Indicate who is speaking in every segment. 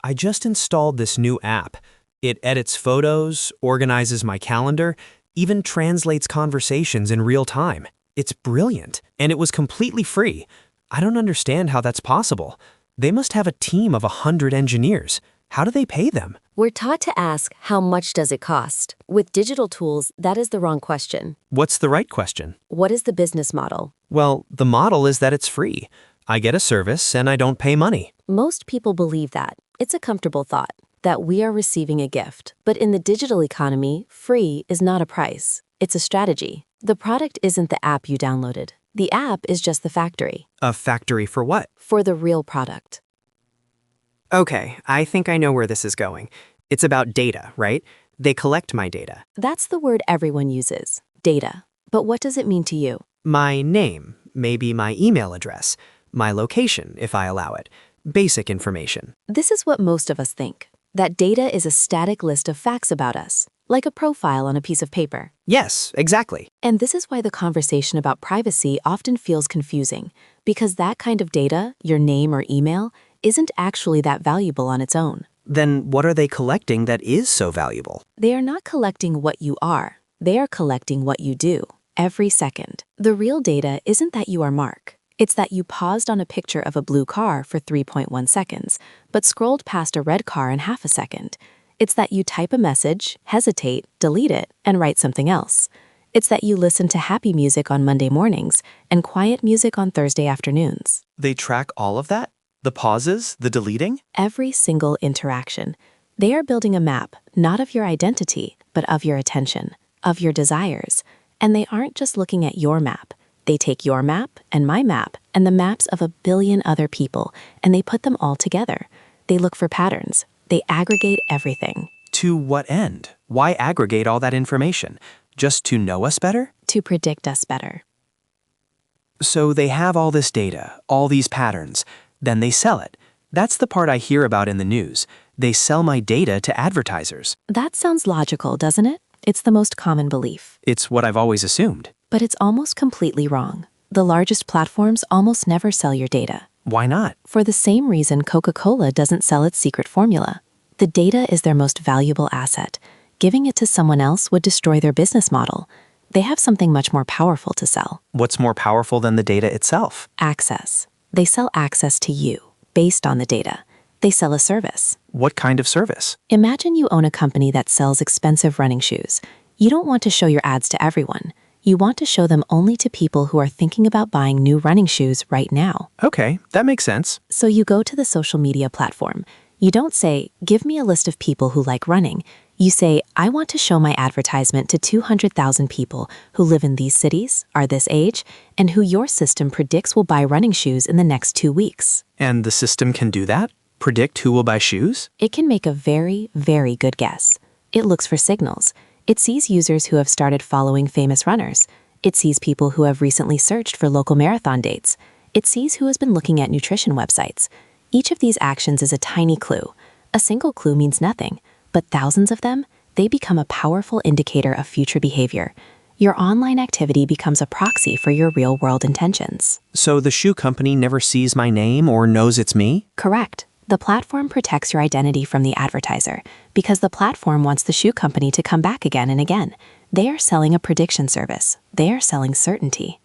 Speaker 1: I just installed this new app. It edits photos, organizes my calendar, even translates conversations in real time. It's brilliant, and it was completely free. I don't understand how that's possible. They must have a team of 100 engineers. How do they pay them?
Speaker 2: We're taught to ask, how much does it cost? With digital tools, that is the wrong question.
Speaker 1: What's the right question?
Speaker 2: What is the business model?
Speaker 1: Well, the model is that it's free. I get a service and I don't pay money.
Speaker 2: Most people believe that. It's a comfortable thought, that we are receiving a gift. But in the digital economy, free is not a price. It's a strategy. The product isn't the app you downloaded. The app is just the factory.
Speaker 1: A factory for what?
Speaker 2: For the real product.
Speaker 3: Okay, I think I know where this is going. It's about data, right? They collect my data.
Speaker 2: That's the word everyone uses, data. But what does it mean to you?
Speaker 3: My name, maybe my email address, my location, if I allow it. Basic information.
Speaker 2: This is what most of us think, that data is a static list of facts about us, like a profile on a piece of paper.
Speaker 3: Yes, exactly.
Speaker 2: And this is why the conversation about privacy often feels confusing, because that kind of data, your name or email, isn't actually that valuable on its own.
Speaker 3: Then what are they collecting that is so valuable?
Speaker 2: They are not collecting what you are. They are collecting what you do, every second. The real data isn't that you are Mark. It's that you paused on a picture of a blue car for 3.1 seconds, but scrolled past a red car in half a second. It's that you type a message, hesitate, delete it, and write something else. It's that you listen to happy music on Monday mornings and quiet music on Thursday afternoons.
Speaker 1: They track all of that? The pauses, the deleting?
Speaker 2: Every single interaction. They are building a map, not of your identity, but of your attention, of your desires. And they aren't just looking at your map. They take your map and my map and the maps of a billion other people, and they put them all together. They look for patterns. They aggregate everything.
Speaker 1: To what end? Why aggregate all that information? Just to know us better?
Speaker 2: To predict us better.
Speaker 1: So they have all this data, all these patterns. Then they sell it. That's the part I hear about in the news. They sell my data to advertisers.
Speaker 2: That sounds logical, doesn't it? It's the most common belief.
Speaker 1: It's what I've always assumed.
Speaker 2: But it's almost completely wrong. The largest platforms almost never sell your data.
Speaker 1: Why not?
Speaker 2: For the same reason Coca-Cola doesn't sell its secret formula. The data is their most valuable asset. Giving it to someone else would destroy their business model. They have something much more powerful to sell.
Speaker 1: What's more powerful than the data itself?
Speaker 2: Access. They sell access to you, based on the data. They sell a service.
Speaker 1: What kind of service?
Speaker 2: Imagine you own a company that sells expensive running shoes. You don't want to show your ads to everyone. You want to show them only to people who are thinking about buying new running shoes right now.
Speaker 1: Okay, that makes sense.
Speaker 2: So you go to the social media platform. You don't say, give me a list of people who like running. You say, I want to show my advertisement to 200,000 people who live in these cities, are this age, and who your system predicts will buy running shoes in the next 2 weeks.
Speaker 1: And the system can do that? Predict who will buy shoes?
Speaker 2: It can make a very, very good guess. It looks for signals. It sees users who have started following famous runners. It sees people who have recently searched for local marathon dates. It sees who has been looking at nutrition websites. Each of these actions is a tiny clue. A single clue means nothing, but thousands of them, they become a powerful indicator of future behavior. Your online activity becomes a proxy for your real-world intentions.
Speaker 1: So the shoe company never sees my name or knows it's me?
Speaker 2: Correct. The platform protects your identity from the advertiser because the platform wants the shoe company to come back again and again. They are selling a prediction service. They are selling certainty.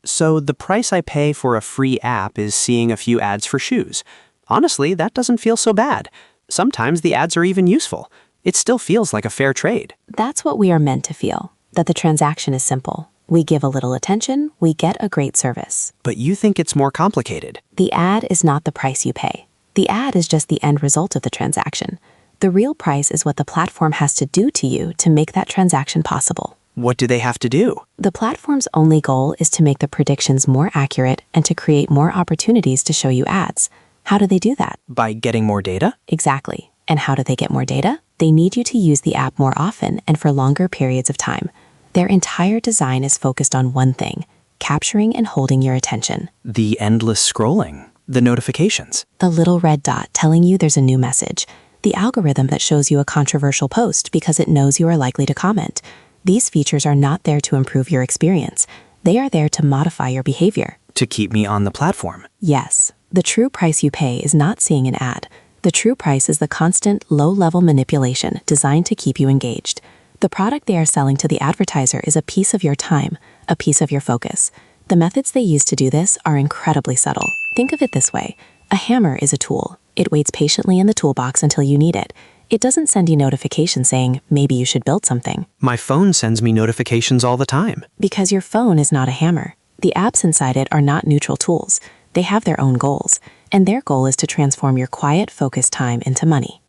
Speaker 3: So the price I pay for a free app is seeing a few ads for shoes. Honestly, that doesn't feel so bad. Sometimes the ads are even useful. It still feels like a fair trade.
Speaker 2: That's what we are meant to feel, that the transaction is simple. We give a little attention, we get a great service.
Speaker 3: But you think it's more complicated.
Speaker 2: The ad is not the price you pay. The ad is just the end result of the transaction. The real price is what the platform has to do to you to make that transaction possible.
Speaker 3: What do they have to do?
Speaker 2: The platform's only goal is to make the predictions more accurate and to create more opportunities to show you ads. How do they do that?
Speaker 3: By getting more data?
Speaker 2: Exactly. And how do they get more data? They need you to use the app more often and for longer periods of time. Their entire design is focused on one thing, capturing and holding your attention.
Speaker 1: The endless scrolling, the notifications.
Speaker 2: The little red dot telling you there's a new message. The algorithm that shows you a controversial post because it knows you are likely to comment. These features are not there to improve your experience. They are there to modify your behavior.
Speaker 1: To keep me on the platform.
Speaker 2: Yes. The true price you pay is not seeing an ad. The true price is the constant, low-level manipulation designed to keep you engaged. The product they are selling to the advertiser is a piece of your time, a piece of your focus. The methods they use to do this are incredibly subtle. Think of it this way. A hammer is a tool. It waits patiently in the toolbox until you need it. It doesn't send you notifications saying, maybe you should build something.
Speaker 3: My phone sends me notifications all the time.
Speaker 2: Because your phone is not a hammer. The apps inside it are not neutral tools. They have their own goals, and their goal is to transform your quiet, focused time into money.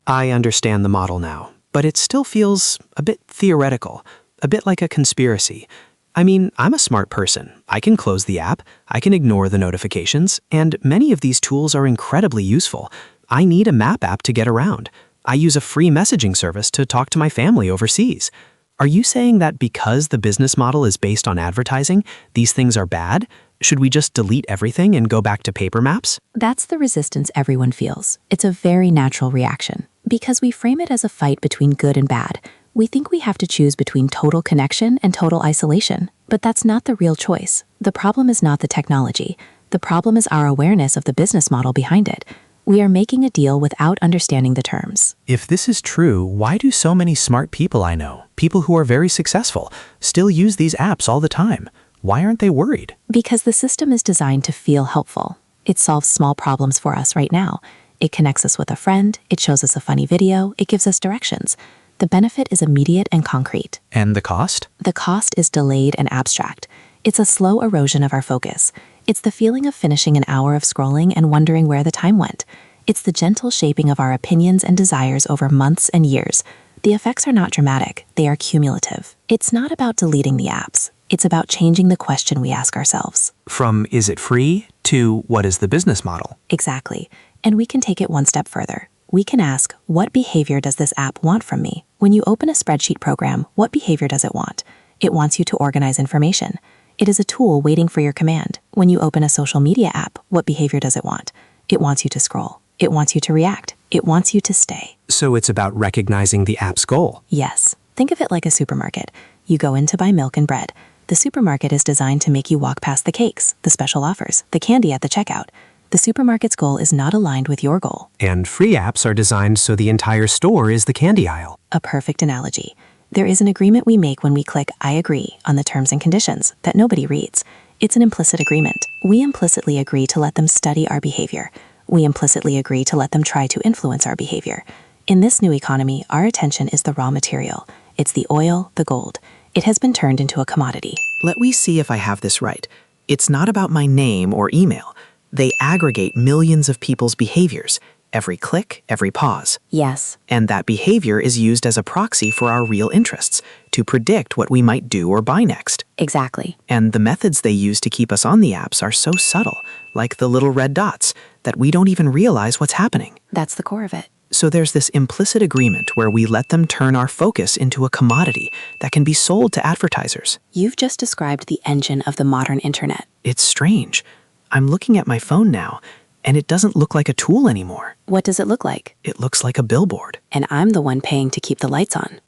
Speaker 3: I understand the model now, but it still feels a bit theoretical, a bit like a conspiracy. I mean, I'm a smart person. I can close the app, I can ignore the notifications, and many of these tools are incredibly useful. I need a map app to get around. I use a free messaging service to talk to my family overseas. Are you saying that because the business model is based on advertising, these things are bad? Should we just delete everything and go back to paper maps?
Speaker 2: That's the resistance everyone feels. It's a very natural reaction. Because we frame it as a fight between good and bad, we think we have to choose between total connection and total isolation. But that's not the real choice. The problem is not the technology. The problem is our awareness of the business model behind it. We are making a deal without understanding the terms.
Speaker 4: If this is true, why do so many smart people I know, people who are very successful, still use these apps all the time? Why aren't they worried?
Speaker 2: Because the system is designed to feel helpful. It solves small problems for us right now. It connects us with a friend, it shows us a funny video, it gives us directions. The benefit is immediate and concrete.
Speaker 4: And the cost?
Speaker 2: The cost is delayed and abstract. It's a slow erosion of our focus. It's the feeling of finishing an hour of scrolling and wondering where the time went. It's the gentle shaping of our opinions and desires over months and years. The effects are not dramatic, they are cumulative. It's not about deleting the apps. It's about changing the question we ask ourselves.
Speaker 3: From is it free to what is the business model?
Speaker 2: Exactly. And we can take it one step further. We can ask, what behavior does this app want from me? When you open a spreadsheet program, what behavior does it want? It wants you to organize information. It is a tool waiting for your command. When you open a social media app, what behavior does it want? It wants you to scroll. It wants you to react. It wants you to stay.
Speaker 3: So it's about recognizing the app's goal.
Speaker 2: Yes. Think of it like a supermarket. You go in to buy milk and bread. The supermarket is designed to make you walk past the cakes, the special offers, the candy at the checkout. The supermarket's goal is not aligned with your goal.
Speaker 3: And free apps are designed so the entire store is the candy aisle.
Speaker 2: A perfect analogy. There is an agreement we make when we click I agree on the terms and conditions that nobody reads. It's an implicit agreement. We implicitly agree to let them study our behavior. We implicitly agree to let them try to influence our behavior. In this new economy, our attention is the raw material. It's the oil, the gold. It has been turned into a commodity.
Speaker 5: Let me see if I have this right. It's not about my name or email. They aggregate millions of people's behaviors, every click, every pause.
Speaker 2: Yes.
Speaker 5: And that behavior is used as a proxy for our real interests, to predict what we might do or buy next.
Speaker 2: Exactly.
Speaker 5: And the methods they use to keep us on the apps are so subtle, like the little red dots, that we don't even realize what's happening.
Speaker 2: That's the core of it.
Speaker 5: So there's this implicit agreement where we let them turn our focus into a commodity that can be sold to advertisers.
Speaker 2: You've just described the engine of the modern internet.
Speaker 5: It's strange. I'm looking at my phone now, and it doesn't look like a tool anymore.
Speaker 2: What does it look like?
Speaker 5: It looks like a billboard.
Speaker 2: And I'm the one paying to keep the lights on.